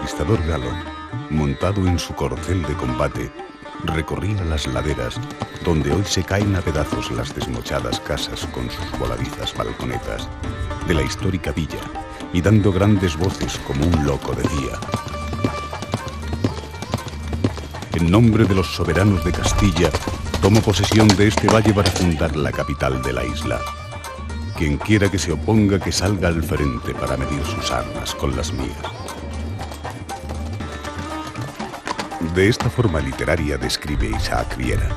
conquistador galo, montado en su corcel de combate, recorría las laderas donde hoy se caen a pedazos las desmochadas casas con sus voladizas balconetas de la histórica villa, y dando grandes voces como un loco decía: en nombre de los soberanos de Castilla, tomo posesión de este valle para fundar la capital de la isla. Quien quiera que se oponga, que salga al frente para medir sus armas con las mías. De esta forma literaria describe Isaac Riera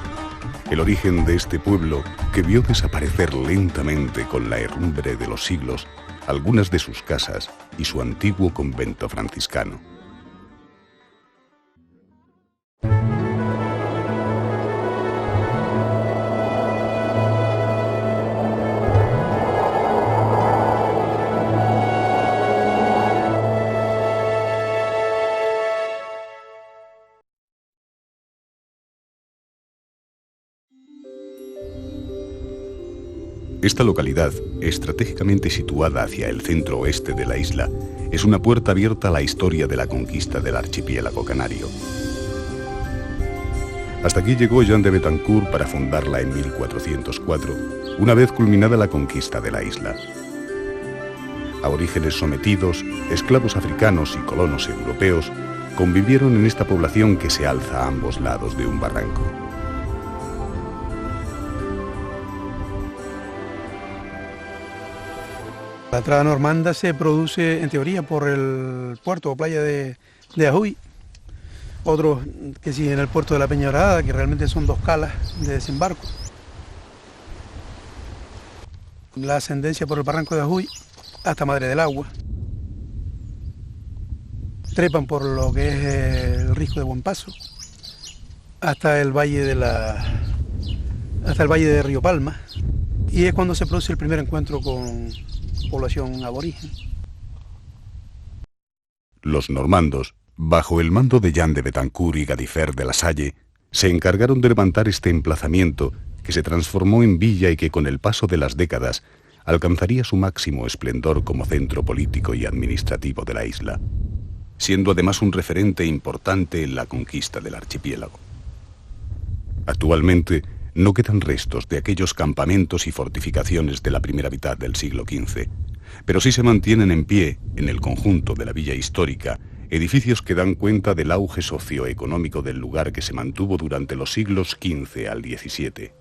el origen de este pueblo que vio desaparecer lentamente con la herrumbre de los siglos algunas de sus casas y su antiguo convento franciscano. Esta localidad, estratégicamente situada hacia el centro oeste de la isla, es una puerta abierta a la historia de la conquista del archipiélago canario. Hasta aquí llegó Jean de Betancourt para fundarla en 1404, una vez culminada la conquista de la isla. Aborígenes sometidos, esclavos africanos y colonos europeos convivieron en esta población que se alza a ambos lados de un barranco. La entrada normanda se produce, en teoría, por el puerto o playa de Ajuy. Otros que sí en el puerto de la Peñarada, que realmente son 2 calas de desembarco. La ascendencia por el barranco de Ajuy hasta Madre del Agua. Trepan por lo que es el risco de Buen Paso hasta el valle de Río Palma. Y es cuando se produce el primer encuentro con población aborigen. Los normandos, bajo el mando de Jean de Betancourt y Gadifer de la Salle, se encargaron de levantar este emplazamiento que se transformó en villa y que con el paso de las décadas alcanzaría su máximo esplendor como centro político y administrativo de la isla, siendo además un referente importante en la conquista del archipiélago. Actualmente no quedan restos de aquellos campamentos y fortificaciones de la primera mitad del siglo XV, pero sí se mantienen en pie, en el conjunto de la villa histórica, edificios que dan cuenta del auge socioeconómico del lugar que se mantuvo durante los siglos XV al XVII.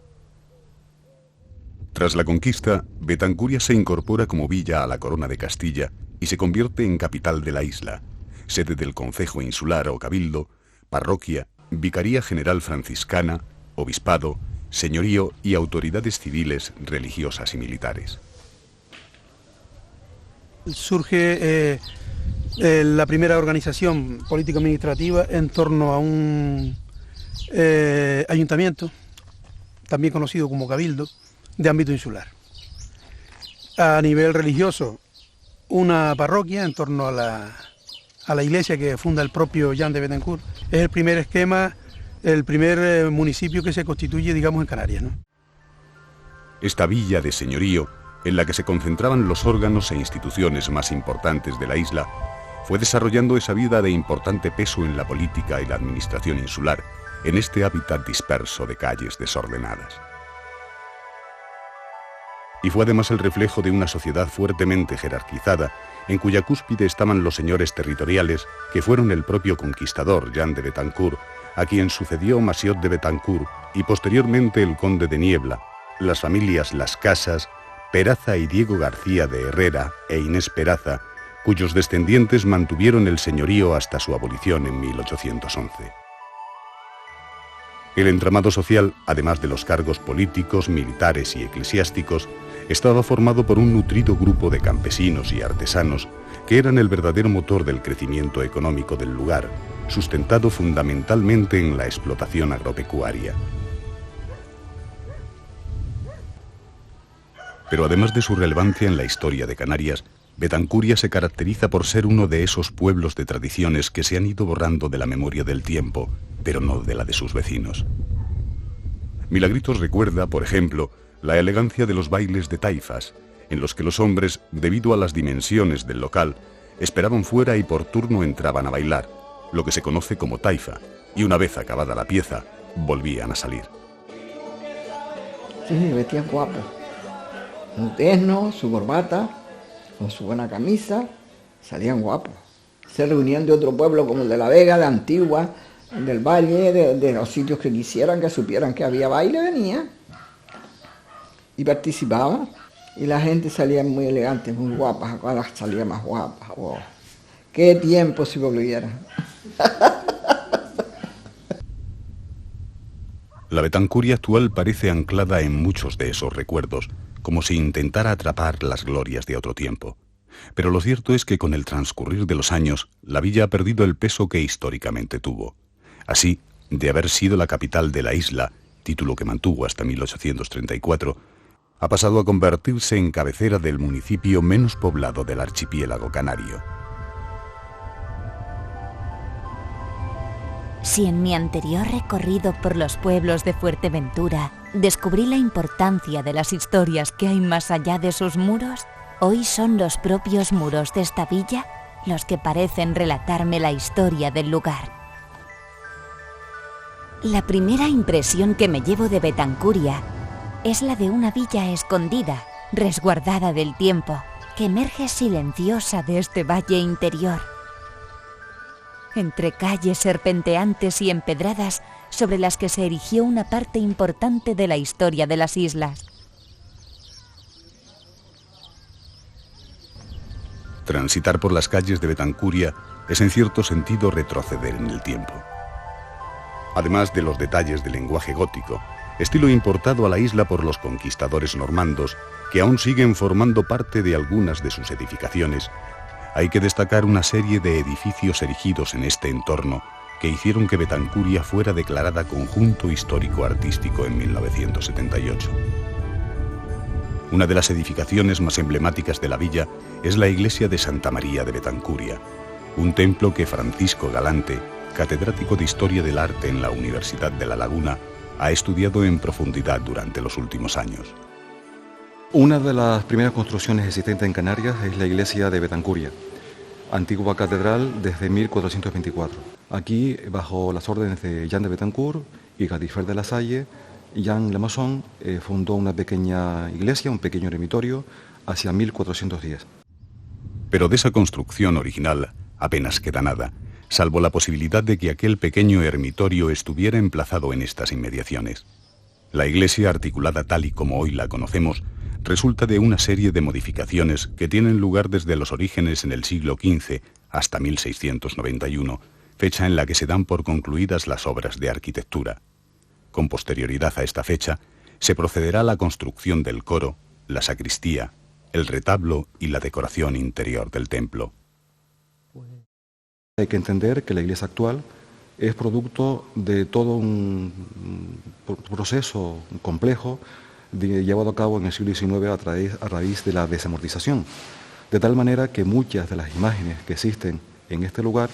Tras la conquista, Betancuria se incorpora como villa a la Corona de Castilla y se convierte en capital de la isla, sede del concejo insular o cabildo, parroquia, vicaría general franciscana, obispado, señorío y autoridades civiles, religiosas y militares. Surge la primera organización político-administrativa en torno a un ayuntamiento, también conocido como cabildo, de ámbito insular. A nivel religioso, una parroquia en torno a la iglesia que funda el propio Jean de Betancourt. Es el primer esquema, el primer municipio que se constituye, digamos, en Canarias, ¿no? Esta villa de señorío, en la que se concentraban los órganos e instituciones más importantes de la isla, fue desarrollando esa vida de importante peso en la política y la administración insular, en este hábitat disperso de calles desordenadas. Y fue además el reflejo de una sociedad fuertemente jerarquizada, en cuya cúspide estaban los señores territoriales, que fueron el propio conquistador Jean de Betancourt, a quien sucedió Massiot de Betancourt y posteriormente el conde de Niebla, las familias Las Casas, Peraza y Diego García de Herrera e Inés Peraza, cuyos descendientes mantuvieron el señorío hasta su abolición en 1811. El entramado social, además de los cargos políticos, militares y eclesiásticos, estaba formado por un nutrido grupo de campesinos y artesanos que eran el verdadero motor del crecimiento económico del lugar, sustentado fundamentalmente en la explotación agropecuaria. Pero además de su relevancia en la historia de Canarias, Betancuria se caracteriza por ser uno de esos pueblos de tradiciones que se han ido borrando de la memoria del tiempo, pero no de la de sus vecinos. Milagritos recuerda, por ejemplo, la elegancia de los bailes de taifas, en los que los hombres, debido a las dimensiones del local, esperaban fuera y por turno entraban a bailar, lo que se conoce como taifa, y una vez acabada la pieza, volvían a salir. Sí, vestían guapos. Un terno, su corbata, con su buena camisa, salían guapos. Se reunían de otro pueblo como el de La Vega, de Antigua, del Valle, de los sitios que quisieran, que supieran que había baile, venían y participaban. Y la gente salía muy elegante, muy guapas, ahora salía más guapas. Oh, ¡qué tiempo si volviera! La Betancuria actual parece anclada en muchos de esos recuerdos, como si intentara atrapar las glorias de otro tiempo. Pero lo cierto es que con el transcurrir de los años, la villa ha perdido el peso que históricamente tuvo. Así, de haber sido la capital de la isla, título que mantuvo hasta 1834, ha pasado a convertirse en cabecera del municipio menos poblado del archipiélago canario. Si en mi anterior recorrido por los pueblos de Fuerteventura descubrí la importancia de las historias que hay más allá de sus muros, hoy son los propios muros de esta villa los que parecen relatarme la historia del lugar. La primera impresión que me llevo de Betancuria es la de una villa escondida, resguardada del tiempo, que emerge silenciosa de este valle interior. Entre calles serpenteantes y empedradas sobre las que se erigió una parte importante de la historia de las islas. Transitar por las calles de Betancuria es en cierto sentido retroceder en el tiempo. Además de los detalles del lenguaje gótico, estilo importado a la isla por los conquistadores normandos, que aún siguen formando parte de algunas de sus edificaciones, hay que destacar una serie de edificios erigidos en este entorno que hicieron que Betancuria fuera declarada Conjunto Histórico-Artístico en 1978. Una de las edificaciones más emblemáticas de la villa es la iglesia de Santa María de Betancuria, un templo que Francisco Galante, catedrático de Historia del Arte en la Universidad de La Laguna, ha estudiado en profundidad durante los últimos años. Una de las primeras construcciones existentes en Canarias es la iglesia de Betancuria, antigua catedral desde 1424. Aquí, bajo las órdenes de Jean de Betancourt y Gadifer de la Salle, Jean Le Maçon fundó una pequeña iglesia, un pequeño eremitorio, hacia 1410. Pero de esa construcción original apenas queda nada, salvo la posibilidad de que aquel pequeño eremitorio estuviera emplazado en estas inmediaciones. La iglesia, articulada tal y como hoy la conocemos, resulta de una serie de modificaciones que tienen lugar desde los orígenes en el siglo XV hasta 1691, fecha en la que se dan por concluidas las obras de arquitectura. Con posterioridad a esta fecha, se procederá a la construcción del coro, la sacristía, el retablo y la decoración interior del templo. Hay que entender que la iglesia actual es producto de todo un proceso complejo llevado a cabo en el siglo XIX a raíz de la desamortización, de tal manera que muchas de las imágenes que existen en este lugar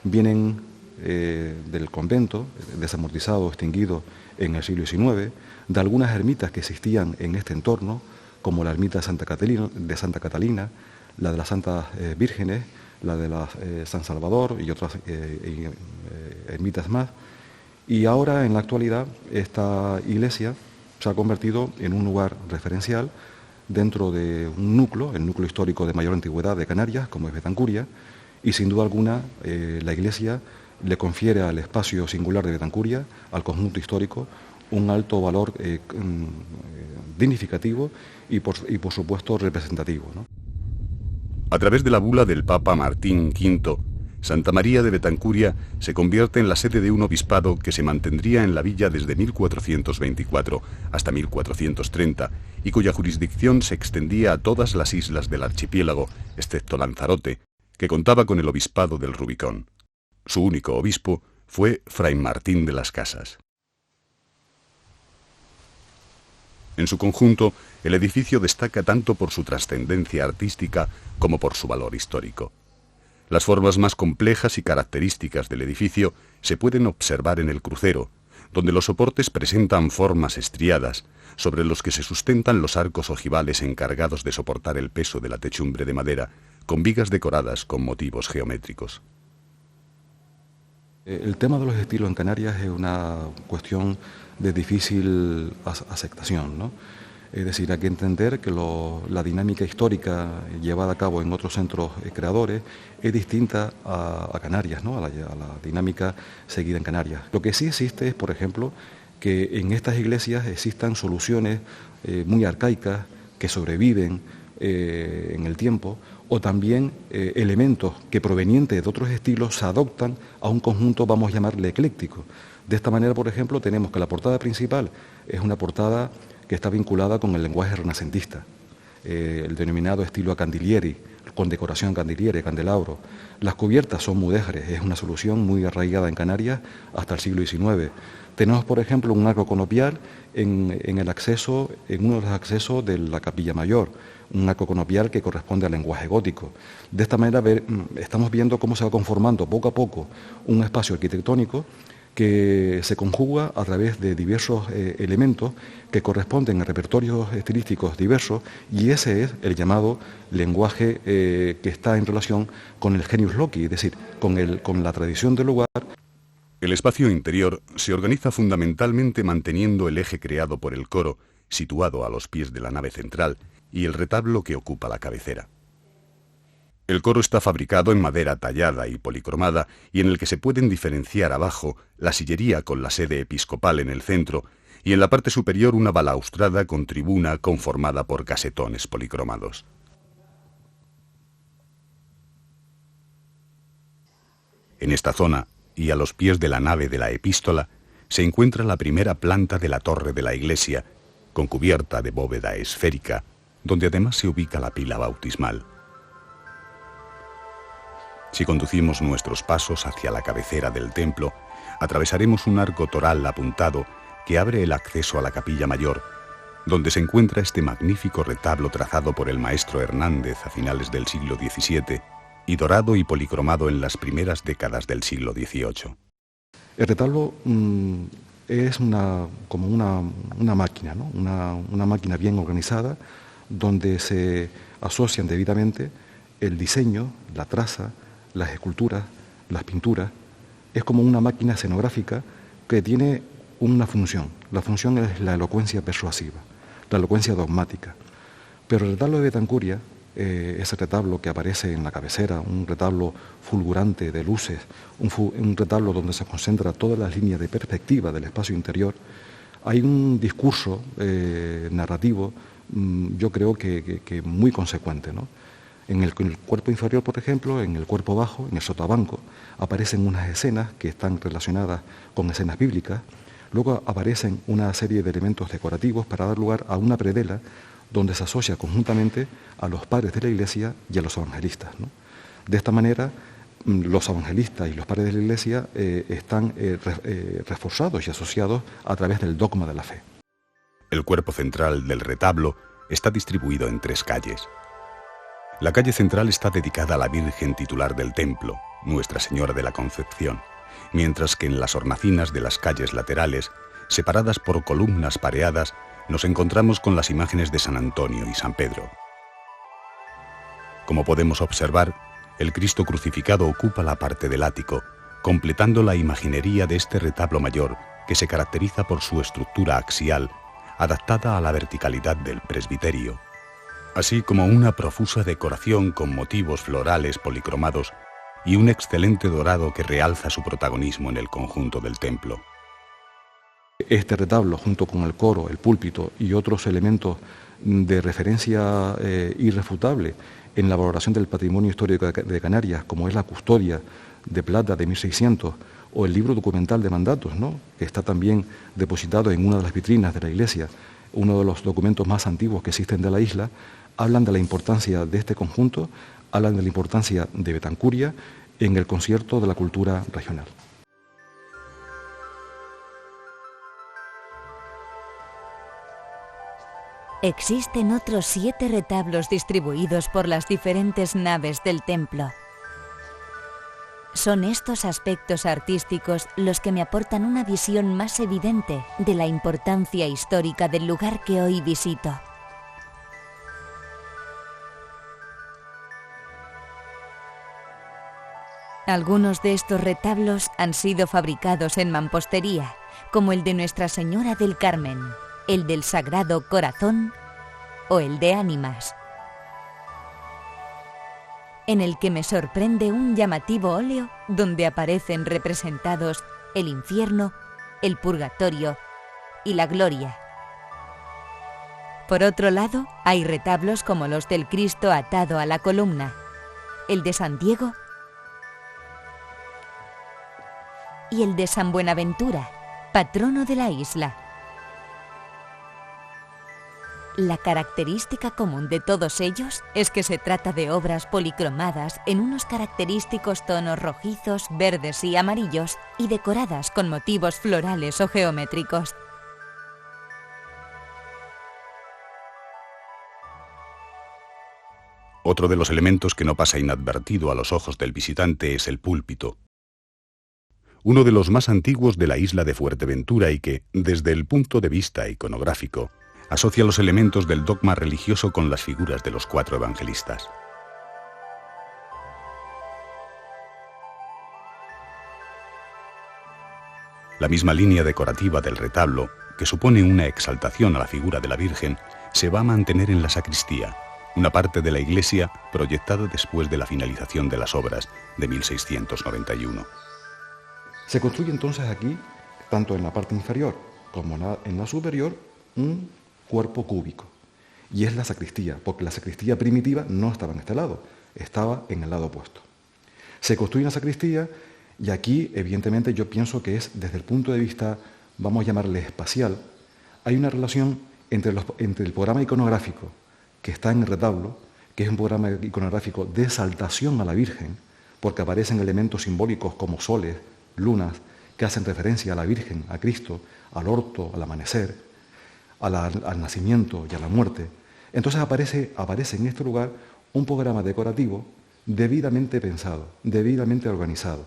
vienen del convento, desamortizado, extinguido en el siglo XIX, de algunas ermitas que existían en este entorno, como la ermita de Santa Catalina, la de las Santas Vírgenes, la de la San Salvador y otras ermitas más. Y ahora, en la actualidad, esta iglesia se ha convertido en un lugar referencial dentro de un núcleo, el núcleo histórico de mayor antigüedad de Canarias, como es Betancuria, y sin duda alguna la iglesia le confiere al espacio singular de Betancuria, al conjunto histórico, un alto valor dignificativo y por supuesto representativo, ¿no? A través de la bula del Papa Martín V, Santa María de Betancuria se convierte en la sede de un obispado que se mantendría en la villa desde 1424 hasta 1430 y cuya jurisdicción se extendía a todas las islas del archipiélago, excepto Lanzarote, que contaba con el obispado del Rubicón. Su único obispo fue Fray Martín de las Casas. En su conjunto, el edificio destaca tanto por su trascendencia artística como por su valor histórico. Las formas más complejas y características del edificio se pueden observar en el crucero, donde los soportes presentan formas estriadas, sobre los que se sustentan los arcos ojivales encargados de soportar el peso de la techumbre de madera, con vigas decoradas con motivos geométricos. El tema de los estilos en Canarias es una cuestión de difícil aceptación, ¿no? Es decir, hay que entender que la dinámica histórica llevada a cabo en otros centros creadores es distinta a Canarias, ¿no? a la dinámica seguida en Canarias. Lo que sí existe es, por ejemplo, que en estas iglesias existan soluciones muy arcaicas que sobreviven en el tiempo, o también elementos que provenientes de otros estilos se adoptan a un conjunto, vamos a llamarle ecléctico. De esta manera, por ejemplo, tenemos que la portada principal es una portada que está vinculada con el lenguaje renacentista, el denominado estilo a Candilieri, con decoración Candilieri, candelabro. Las cubiertas son mudéjares, es una solución muy arraigada en Canarias hasta el siglo XIX. Tenemos, por ejemplo, un arco conopial en uno de los accesos de la capilla mayor, un arco conopial que corresponde al lenguaje gótico. De esta manera estamos viendo cómo se va conformando poco a poco un espacio arquitectónico que se conjuga a través de diversos elementos que corresponden a repertorios estilísticos diversos, y ese es el llamado lenguaje que está en relación con el genius loci, es decir, con la tradición del lugar. El espacio interior se organiza fundamentalmente manteniendo el eje creado por el coro, situado a los pies de la nave central, y el retablo que ocupa la cabecera. El coro está fabricado en madera tallada y policromada, y en el que se pueden diferenciar abajo la sillería con la sede episcopal en el centro, y en la parte superior una balaustrada con tribuna conformada por casetones policromados. En esta zona, y a los pies de la nave de la epístola, se encuentra la primera planta de la torre de la iglesia, con cubierta de bóveda esférica, donde además se ubica la pila bautismal. Si conducimos nuestros pasos hacia la cabecera del templo, atravesaremos un arco toral apuntado que abre el acceso a la capilla mayor, donde se encuentra este magnífico retablo trazado por el maestro Hernández a finales del siglo XVII y dorado y policromado en las primeras décadas del siglo XVIII. El retablo es como una máquina, ¿no? Una máquina bien organizada, donde se asocian debidamente el diseño, la traza, las esculturas, las pinturas. Es como una máquina escenográfica que tiene una función. La función es la elocuencia persuasiva, la elocuencia dogmática. Pero el retablo de Betancuria, ese retablo que aparece en la cabecera, un retablo fulgurante de luces, un retablo donde se concentra todas las líneas de perspectiva del espacio interior, hay un discurso narrativo, yo creo que muy consecuente, ¿no? En el cuerpo inferior, por ejemplo, en el cuerpo bajo, en el sotabanco, aparecen unas escenas que están relacionadas con escenas bíblicas. Luego aparecen una serie de elementos decorativos para dar lugar a una predela donde se asocia conjuntamente a los padres de la Iglesia y a los evangelistas, ¿no? De esta manera, los evangelistas y los padres de la Iglesia están reforzados y asociados a través del dogma de la fe. El cuerpo central del retablo está distribuido en 3 calles. La calle central está dedicada a la Virgen titular del templo, Nuestra Señora de la Concepción, mientras que en las hornacinas de las calles laterales, separadas por columnas pareadas, nos encontramos con las imágenes de San Antonio y San Pedro. Como podemos observar, el Cristo crucificado ocupa la parte del ático, completando la imaginería de este retablo mayor, que se caracteriza por su estructura axial, adaptada a la verticalidad del presbiterio, así como una profusa decoración con motivos florales policromados y un excelente dorado que realza su protagonismo en el conjunto del templo. Este retablo, junto con el coro, el púlpito y otros elementos de referencia irrefutable en la valoración del patrimonio histórico de Canarias, como es la custodia de plata de 1600 o el libro documental de mandatos, ¿no?, que está también depositado en una de las vitrinas de la iglesia, uno de los documentos más antiguos que existen de la isla, hablan de la importancia de este conjunto, hablan de la importancia de Betancuria en el concierto de la cultura regional. Existen otros 7 retablos distribuidos por las diferentes naves del templo. Son estos aspectos artísticos los que me aportan una visión más evidente de la importancia histórica del lugar que hoy visito. Algunos de estos retablos han sido fabricados en mampostería, como el de Nuestra Señora del Carmen, el del Sagrado Corazón o el de Ánimas, en el que me sorprende un llamativo óleo donde aparecen representados el infierno, el purgatorio y la gloria. Por otro lado, hay retablos como los del Cristo atado a la columna, el de San Diego y el de San Buenaventura, patrono de la isla. La característica común de todos ellos es que se trata de obras policromadas en unos característicos tonos rojizos, verdes y amarillos y decoradas con motivos florales o geométricos. Otro de los elementos que no pasa inadvertido a los ojos del visitante es el púlpito, uno de los más antiguos de la isla de Fuerteventura y que, desde el punto de vista iconográfico, asocia los elementos del dogma religioso con las figuras de los 4 evangelistas. La misma línea decorativa del retablo, que supone una exaltación a la figura de la Virgen, se va a mantener en la sacristía, una parte de la iglesia proyectada después de la finalización de las obras de 1691. Se construye entonces aquí, tanto en la parte inferior como en la superior, un cuerpo cúbico. Y es la sacristía, porque la sacristía primitiva no estaba en este lado, estaba en el lado opuesto. Se construye una sacristía y aquí, evidentemente, yo pienso que es desde el punto de vista, vamos a llamarle espacial, hay una relación entre el programa iconográfico que está en el retablo, que es un programa iconográfico de exaltación a la Virgen, porque aparecen elementos simbólicos como soles, lunas, que hacen referencia a la Virgen, a Cristo, al orto, al amanecer, al nacimiento y a la muerte. Entonces aparece en este lugar un programa decorativo debidamente pensado, debidamente organizado.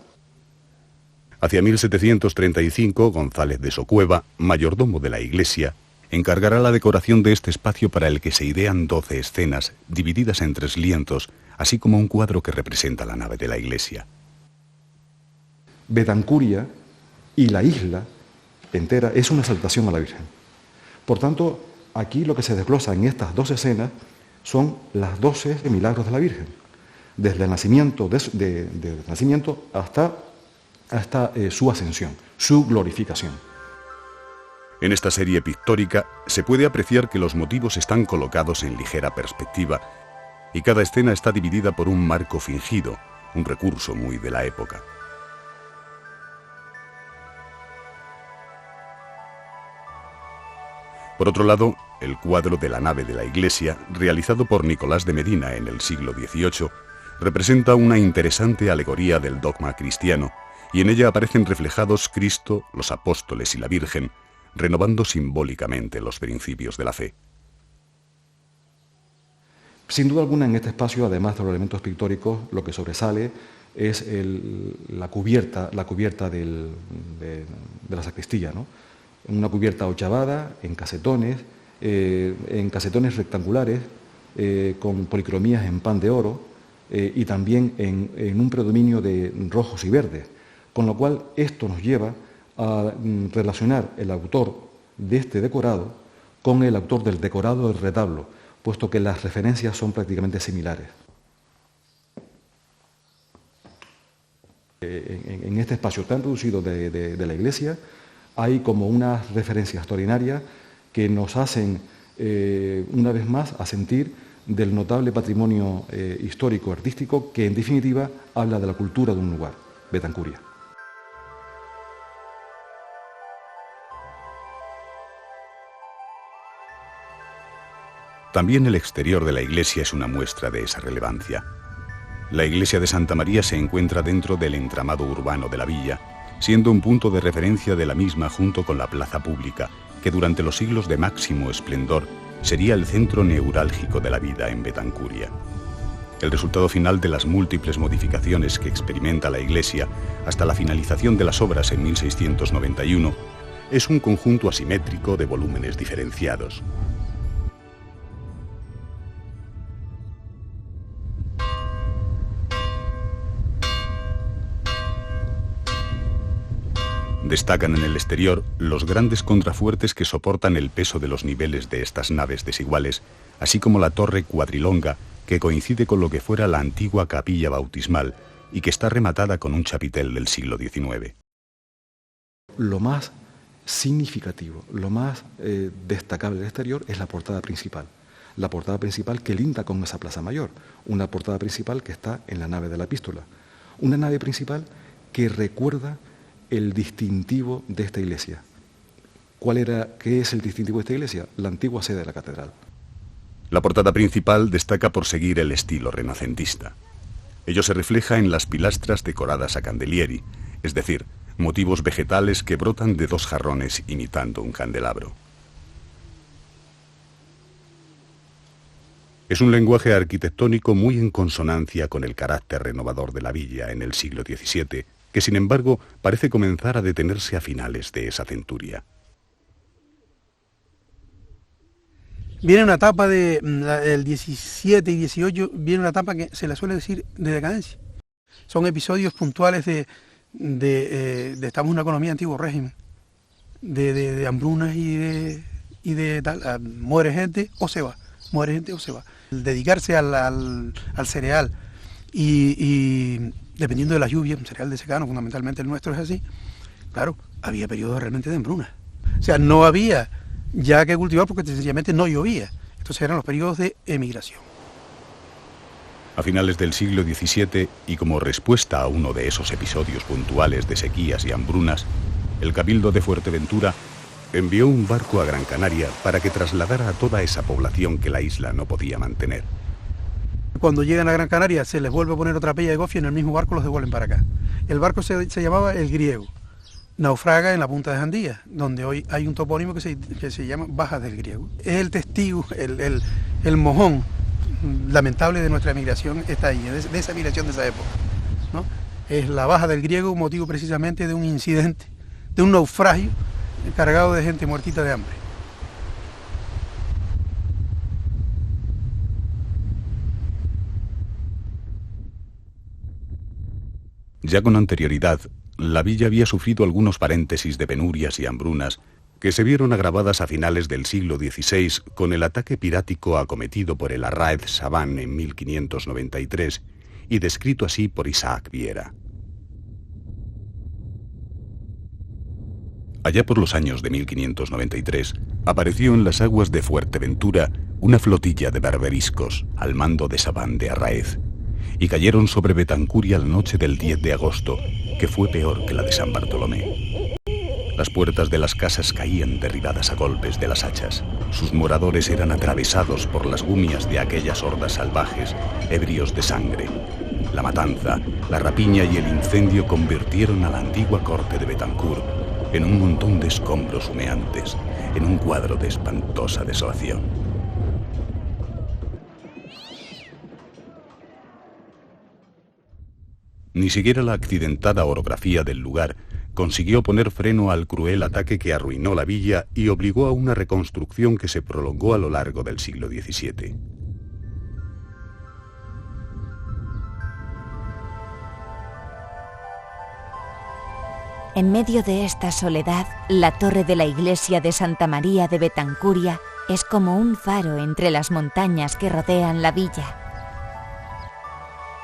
Hacia 1735, González de Socueva, mayordomo de la iglesia, encargará la decoración de este espacio para el que se idean 12 escenas, divididas en 3 lienzos, así como un cuadro que representa la nave de la iglesia. Betancuria y la isla entera es una exaltación a la Virgen. Por tanto, aquí lo que se desglosa en estas 2 escenas son las 12 milagros de la Virgen, desde el nacimiento, hasta su ascensión, su glorificación. En esta serie pictórica se puede apreciar que los motivos están colocados en ligera perspectiva y cada escena está dividida por un marco fingido, un recurso muy de la época. Por otro lado, el cuadro de la nave de la iglesia, realizado por Nicolás de Medina en el siglo XVIII, representa una interesante alegoría del dogma cristiano, y en ella aparecen reflejados Cristo, los apóstoles y la Virgen, renovando simbólicamente los principios de la fe. Sin duda alguna, en este espacio, además de los elementos pictóricos, lo que sobresale es la cubierta de la sacristía, ¿no? Una cubierta ochavada, en casetones rectangulares, con policromías en pan de oro y también en un predominio de rojos y verdes, con lo cual esto nos lleva a relacionar el autor de este decorado con el autor del decorado del retablo, puesto que las referencias son prácticamente similares. En este espacio tan reducido de la iglesia hay como unas referencias extraordinarias que nos hacen, una vez más, a sentir del notable patrimonio histórico-artístico que, en definitiva, habla de la cultura de un lugar, Betancuria. También el exterior de la iglesia es una muestra de esa relevancia. La iglesia de Santa María se encuentra dentro del entramado urbano de la villa, siendo un punto de referencia de la misma junto con la plaza pública, que durante los siglos de máximo esplendor sería el centro neurálgico de la vida en Betancuria. El resultado final de las múltiples modificaciones que experimenta la iglesia hasta la finalización de las obras en 1691 es un conjunto asimétrico de volúmenes diferenciados. Destacan en el exterior los grandes contrafuertes que soportan el peso de los niveles de estas naves desiguales, así como la torre cuadrilonga que coincide con lo que fuera la antigua capilla bautismal y que está rematada con un chapitel del siglo XIX. Lo más significativo, lo más destacable del exterior es la portada principal. La portada principal que linda con esa plaza mayor, una portada principal que está en la nave de la epístola, una nave principal que recuerda el distintivo de esta iglesia. ¿Qué es el distintivo de esta iglesia? La antigua sede de la catedral. La portada principal destaca por seguir el estilo renacentista. Ello se refleja en las pilastras decoradas a candelieri, es decir, motivos vegetales que brotan de dos jarrones imitando un candelabro. Es un lenguaje arquitectónico muy en consonancia con el carácter renovador de la villa en el siglo XVII, que sin embargo parece comenzar a detenerse a finales de esa centuria. Viene una etapa del 17 y 18, viene una etapa que se le suele decir de decadencia. Son episodios puntuales estamos en una economía de antiguo régimen, de hambrunas y de tal, muere gente o se va. El dedicarse al cereal y dependiendo de la lluvia, un cereal de secano, fundamentalmente el nuestro es así, claro, había periodos realmente de hambruna. O sea, no había ya que cultivar porque sencillamente no llovía. Entonces eran los periodos de emigración. A finales del siglo XVII, y como respuesta a uno de esos episodios puntuales de sequías y hambrunas, el Cabildo de Fuerteventura envió un barco a Gran Canaria para que trasladara a toda esa población que la isla no podía mantener. Cuando llegan a Gran Canaria se les vuelve a poner otra pella de gofio y en el mismo barco los devuelven para acá. El barco se llamaba El Griego. Naufraga en la punta de Jandía, donde hoy hay un topónimo que se llama Bajas del Griego. Es el testigo, el mojón lamentable de nuestra emigración está ahí, de esa migración de esa época, ¿no? Es la Baja del Griego, motivo precisamente de un incidente, de un naufragio cargado de gente muertita de hambre. Ya con anterioridad, la villa había sufrido algunos paréntesis de penurias y hambrunas que se vieron agravadas a finales del siglo XVI con el ataque pirático acometido por el Arráez Sabán en 1593 y descrito así por Isaac Viera. Allá por los años de 1593, apareció en las aguas de Fuerteventura una flotilla de berberiscos al mando de Sabán de Arráez, y cayeron sobre Betancuria la noche del 10 de agosto, que fue peor que la de San Bartolomé. Las puertas de las casas caían derribadas a golpes de las hachas. Sus moradores eran atravesados por las gumias de aquellas hordas salvajes, ebrios de sangre. La matanza, la rapiña y el incendio convirtieron a la antigua corte de Betancur en un montón de escombros humeantes, en un cuadro de espantosa desolación. Ni siquiera la accidentada orografía del lugar consiguió poner freno al cruel ataque que arruinó la villa y obligó a una reconstrucción que se prolongó a lo largo del siglo XVII. En medio de esta soledad, la torre de la iglesia de Santa María de Betancuria es como un faro entre las montañas que rodean la villa,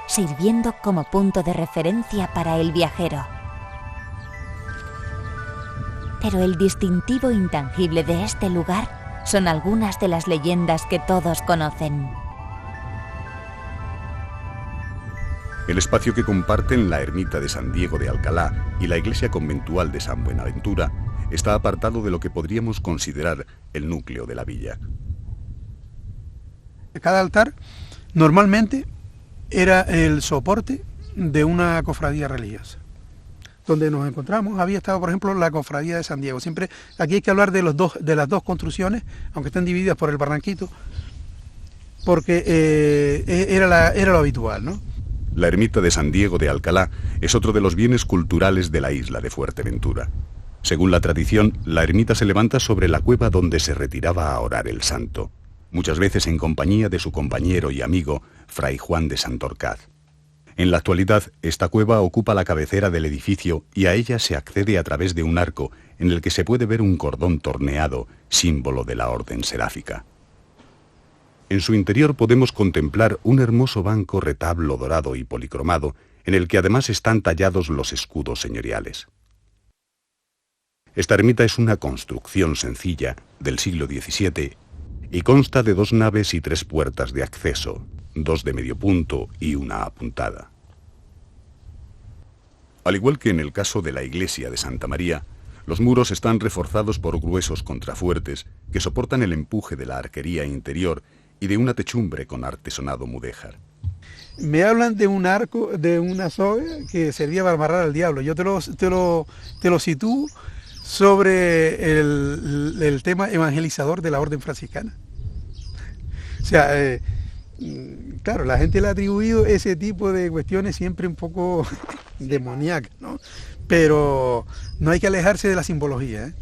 sirviendo como punto de referencia para el viajero. Pero el distintivo intangible de este lugar son algunas de las leyendas que todos conocen. El espacio que comparten la ermita de San Diego de Alcalá y la iglesia conventual de San Buenaventura está apartado de lo que podríamos considerar el núcleo de la villa. Cada altar normalmente era el soporte de una cofradía religiosa. Donde nos encontramos había estado, por ejemplo, la cofradía de San Diego. Siempre aquí hay que hablar de las dos construcciones, aunque estén divididas por el barranquito. porque era lo habitual, ¿no? La ermita de San Diego de Alcalá es otro de los bienes culturales de la isla de Fuerteventura. Según la tradición, la ermita se levanta sobre la cueva donde se retiraba a orar el santo, muchas veces en compañía de su compañero y amigo, Fray Juan de Santorcaz. En la actualidad, esta cueva ocupa la cabecera del edificio y a ella se accede a través de un arco en el que se puede ver un cordón torneado, símbolo de la orden seráfica. En su interior podemos contemplar un hermoso banco retablo dorado y policromado, en el que además están tallados los escudos señoriales. Esta ermita es una construcción sencilla del siglo XVII y consta de 2 naves y 3 puertas de acceso, 2 de medio punto y una apuntada. Al igual que en el caso de la iglesia de Santa María, los muros están reforzados por gruesos contrafuertes que soportan el empuje de la arquería interior y de una techumbre con artesonado mudéjar. Me hablan de un arco, de una soga que servía para amarrar al diablo. Yo te lo sitúo sobre el tema evangelizador de la orden franciscana. O sea, claro, la gente le ha atribuido ese tipo de cuestiones siempre un poco demoníacas, ¿no? Pero no hay que alejarse de la simbología, ¿eh?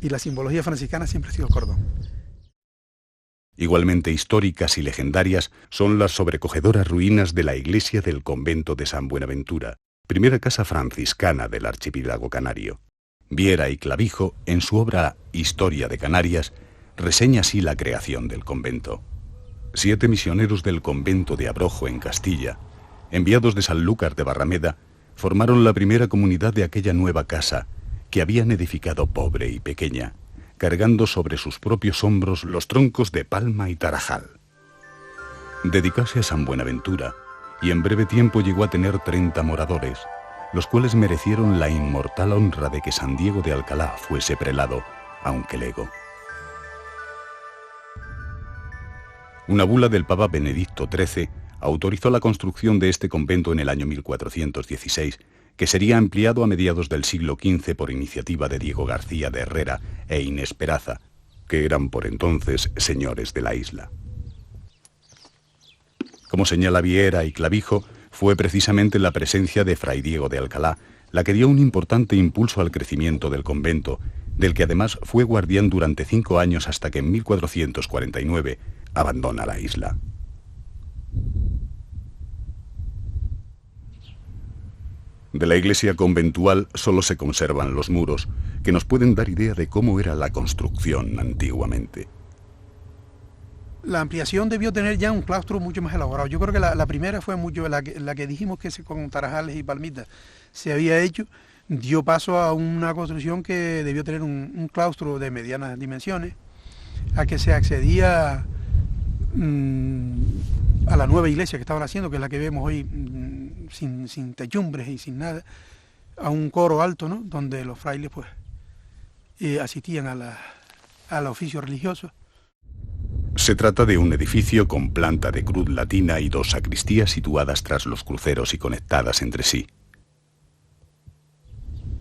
Y la simbología franciscana siempre ha sido el cordón. Igualmente históricas y legendarias son las sobrecogedoras ruinas de la iglesia del convento de San Buenaventura, primera casa franciscana del archipiélago canario. Viera y Clavijo, en su obra Historia de Canarias, reseña así la creación del convento. 7 misioneros del convento de Abrojo en Castilla, enviados de Sanlúcar de Barrameda, formaron la primera comunidad de aquella nueva casa que habían edificado pobre y pequeña, cargando sobre sus propios hombros los troncos de palma y tarajal. Dedicase a San Buenaventura y en breve tiempo llegó a tener 30 moradores, los cuales merecieron la inmortal honra de que San Diego de Alcalá fuese prelado, aunque lego. Una bula del Papa Benedicto XIII autorizó la construcción de este convento en el año 1416, que sería ampliado a mediados del siglo XV por iniciativa de Diego García de Herrera e Inés Peraza, que eran por entonces señores de la isla. Como señala Viera y Clavijo, fue precisamente la presencia de Fray Diego de Alcalá la que dio un importante impulso al crecimiento del convento, del que además fue guardián durante 5 años hasta que en 1449 abandona la isla. De la iglesia conventual solo se conservan los muros, que nos pueden dar idea de cómo era la construcción antiguamente. La ampliación debió tener ya un claustro mucho más elaborado. Yo creo que la primera fue mucho, la que dijimos que con tarajales y palmitas se había hecho, dio paso a una construcción que debió tener un claustro de medianas dimensiones, a que se accedía a la nueva iglesia que estaban haciendo, que es la que vemos hoy, sin techumbres y sin nada, a un coro alto, ¿no?, donde los frailes pues asistían al oficio religioso. Se trata de un edificio con planta de cruz latina y 2 sacristías situadas tras los cruceros y conectadas entre sí.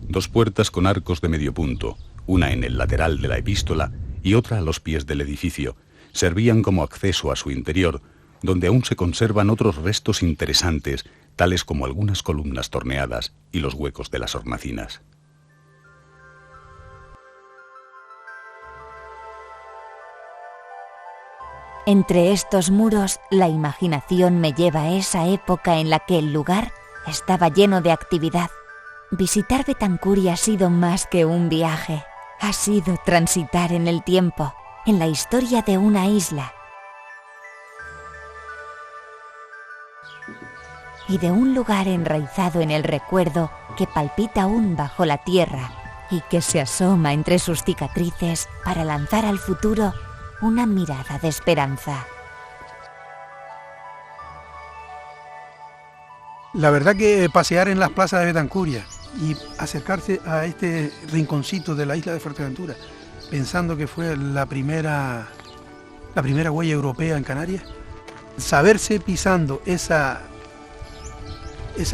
2 puertas con arcos de medio punto, una en el lateral de la epístola y otra a los pies del edificio, servían como acceso a su interior, donde aún se conservan otros restos interesantes, tales como algunas columnas torneadas y los huecos de las hornacinas. Entre estos muros, la imaginación me lleva a esa época en la que el lugar estaba lleno de actividad. Visitar Betancur ha sido más que un viaje. Ha sido transitar en el tiempo, en la historia de una isla. Y de un lugar enraizado en el recuerdo que palpita aún bajo la tierra y que se asoma entre sus cicatrices para lanzar al futuro una mirada de esperanza. La verdad que pasear en las plazas de Betancur y acercarse a este rinconcito de la isla de Fuerteventura, pensando que fue la primera huella europea en Canarias, saberse pisando esa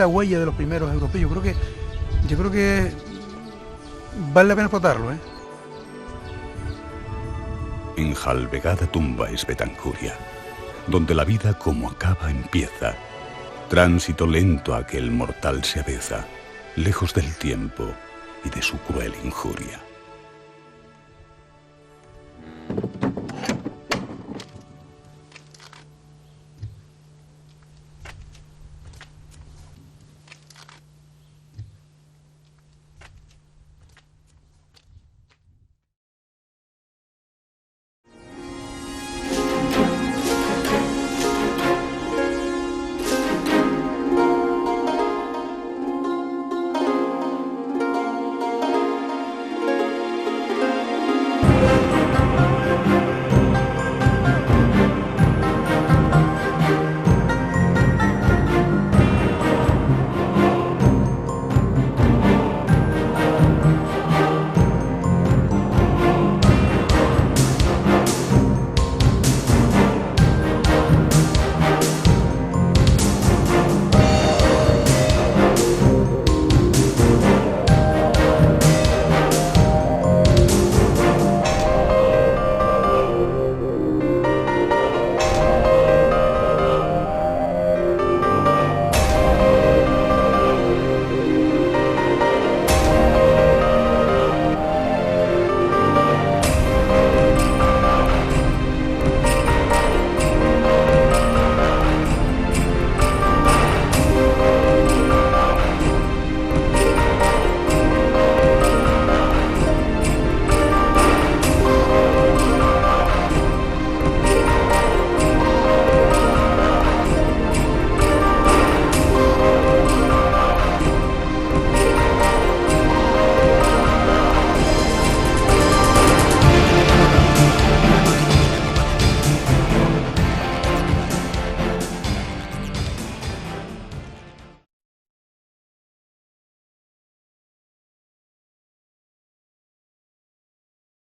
huella de los primeros europeos, yo creo que vale la pena explotarlo, ¿eh? Enjalbegada tumba es Betancuria, donde la vida como acaba empieza. Tránsito lento a que el mortal se aveza, lejos del tiempo y de su cruel injuria.